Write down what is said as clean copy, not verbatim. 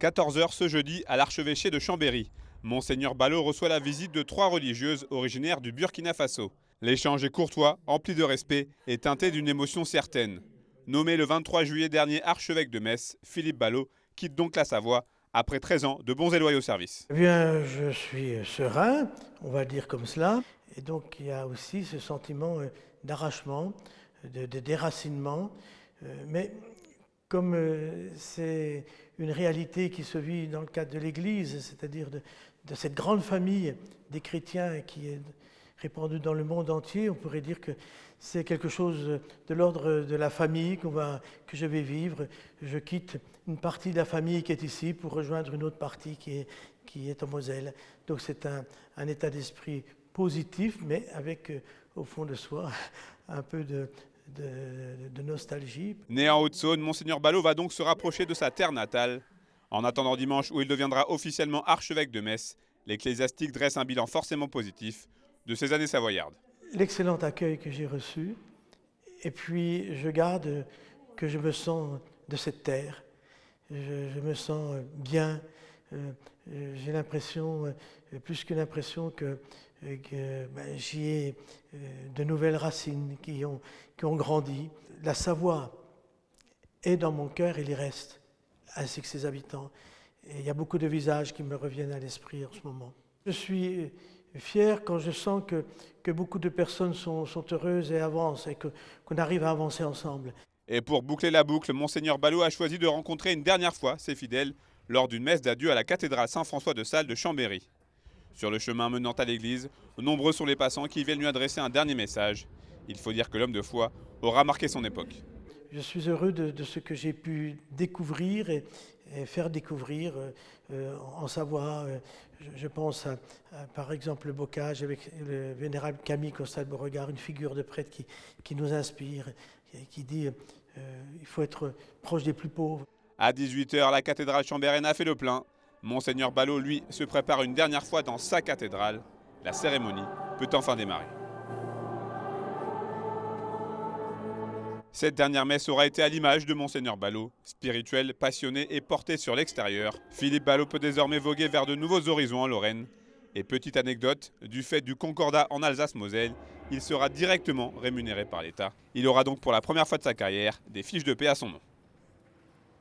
14 h ce jeudi à l'archevêché de Chambéry. Monseigneur Ballot reçoit la visite de 3 religieuses originaires du Burkina Faso. L'échange est courtois, empli de respect et teinté d'une émotion certaine. Nommé le 23 juillet dernier archevêque de Metz, Philippe Ballot quitte donc la Savoie après 13 ans de bons et loyaux services. Eh bien, je suis serein, on va dire comme cela. Et donc, il y a aussi ce sentiment d'arrachement, de déracinement. Mais comme c'est une réalité qui se vit dans le cadre de l'Église, c'est-à-dire de cette grande famille des chrétiens qui est répandue dans le monde entier, on pourrait dire que c'est quelque chose de l'ordre de la famille que je vais vivre. Je quitte une partie de la famille qui est ici pour rejoindre une autre partie qui est en Moselle. Donc c'est un état d'esprit positif, mais avec au fond de soi un peu de nostalgie. Né en Haute-Saône, Monseigneur Ballot va donc se rapprocher de sa terre natale. En attendant dimanche où il deviendra officiellement archevêque de Metz, l'ecclésiastique dresse un bilan forcément positif de ces années savoyardes. L'excellent accueil que j'ai reçu, et puis je garde que je me sens de cette terre, je me sens bien, j'ai l'impression, plus qu'une impression, que j'y ai de nouvelles racines qui ont grandi. La Savoie est dans mon cœur, elle y reste, ainsi que ses habitants. Et il y a beaucoup de visages qui me reviennent à l'esprit en ce moment. Je suis fier quand je sens que beaucoup de personnes sont heureuses et avancent et qu'on arrive à avancer ensemble. Et pour boucler la boucle, Monseigneur Ballot a choisi de rencontrer une dernière fois ses fidèles lors d'une messe d'adieu à la cathédrale Saint-François de Sales de Chambéry. Sur le chemin menant à l'église, nombreux sont les passants qui viennent lui adresser un dernier message. Il faut dire que l'homme de foi aura marqué son époque. Je suis heureux de ce que j'ai pu découvrir et faire découvrir en Savoie. Je pense par exemple, le bocage avec le vénérable Camille Constant-Beauregard, une figure de prêtre qui nous inspire, qui dit il faut être proche des plus pauvres. À 18 h, la cathédrale chambéréenne a fait le plein. Monseigneur Ballot, lui, se prépare une dernière fois dans sa cathédrale. La cérémonie peut enfin démarrer. Cette dernière messe aura été à l'image de Monseigneur Ballot, spirituel, passionné et porté sur l'extérieur. Philippe Ballot peut désormais voguer vers de nouveaux horizons en Lorraine. Et petite anecdote, du fait du concordat en Alsace-Moselle, il sera directement rémunéré par l'État. Il aura donc pour la première fois de sa carrière des fiches de paix à son nom.